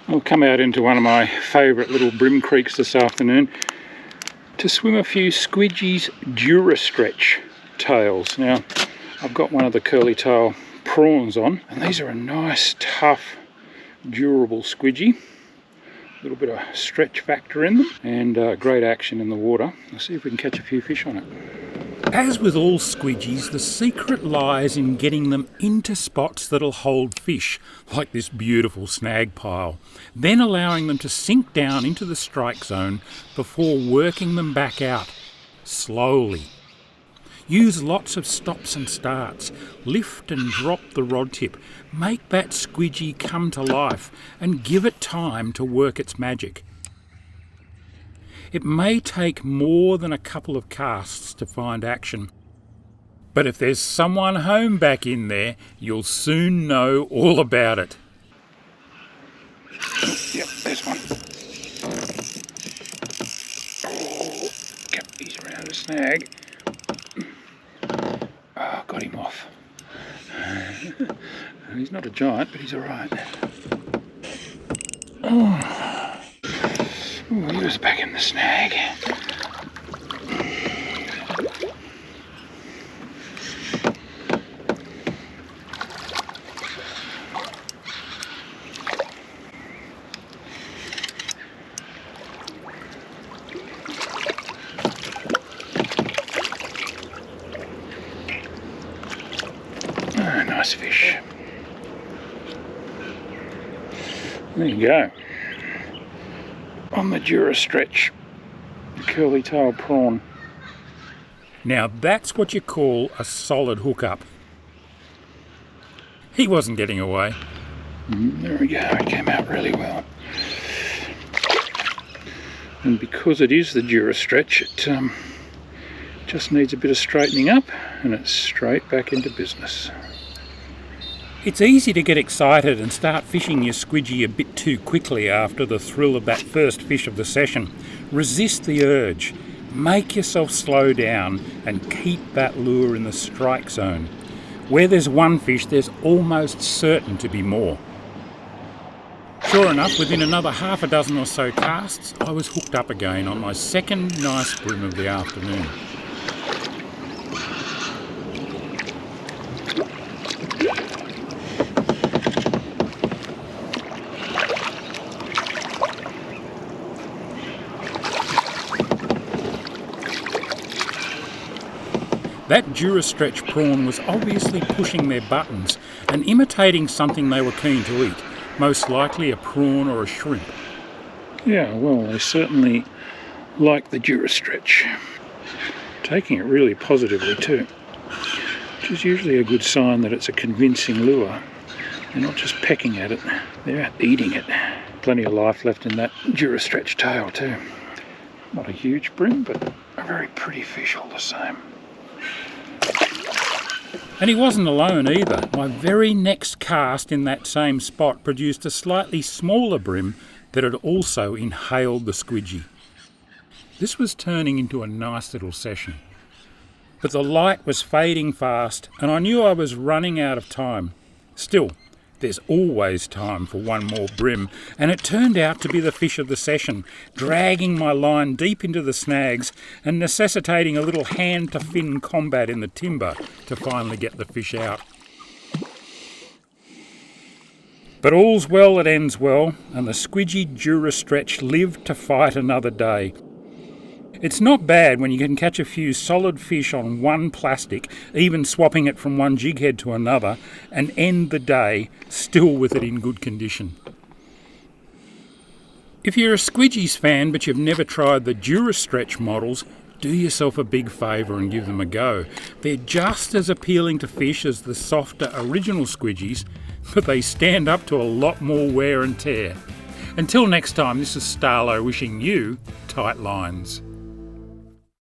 I'll come out into one of my favourite little Bream creeks this afternoon to swim a few Squidgies Dura Stretch tails. Now, I've got one of the curly tail prawns on, and these are a nice, tough, durable squidgy. A little bit of stretch factor in them, and great action in the water. Let's see if we can catch a few fish on it. As with all squidgies, the secret lies in getting them into spots that'll hold fish, like this beautiful snag pile, then allowing them to sink down into the strike zone before working them back out, slowly. Use lots of stops and starts, lift and drop the rod tip, make that squidgy come to life and give it time to work its magic. It may take more than a couple of casts to find action, but if there's someone home back in there, you'll soon know all about it. Yep, there's one. Oh, get these around a snag. Oh, got him off. He's not a giant, but he's alright. Oh, he was back in the snag. Oh, nice fish. There you go. On the Dura Stretch, curly tail prawn. Now that's what you call a solid hookup. He wasn't getting away. There we go, it came out really well. And because it is the Dura Stretch, it just needs a bit of straightening up, and it's straight back into business. It's easy to get excited and start fishing your squidgy a bit too quickly after the thrill of that first fish of the session. Resist the urge. Make yourself slow down and keep that lure in the strike zone. Where there's one fish, there's almost certain to be more. Sure enough, within another half a dozen or so casts, I was hooked up again on my second nice bream of the afternoon. That Dura Stretch prawn was obviously pushing their buttons and imitating something they were keen to eat, most likely a prawn or a shrimp. Yeah, well, they certainly like the Dura Stretch. Taking it really positively too, which is usually a good sign that it's a convincing lure. They're not just pecking at it, they're eating it. Plenty of life left in that Dura Stretch tail too. Not a huge bream, but a very pretty fish all the same. And he wasn't alone either. My very next cast in that same spot produced a slightly smaller bream that had also inhaled the squidgy. This was turning into a nice little session. But the light was fading fast, and I knew I was running out of time. Still, there's always time for one more bream, and it turned out to be the fish of the session, dragging my line deep into the snags and necessitating a little hand-to-fin combat in the timber to finally get the fish out. But all's well that ends well, and the Squidgy Dura Stretch lived to fight another day. It's not bad when you can catch a few solid fish on one plastic, even swapping it from one jig head to another, and end the day still with it in good condition. If you're a Squidgies fan but you've never tried the Dura Stretch models, do yourself a big favour and give them a go. They're just as appealing to fish as the softer original Squidgies, but they stand up to a lot more wear and tear. Until next time, this is Starlo wishing you tight lines.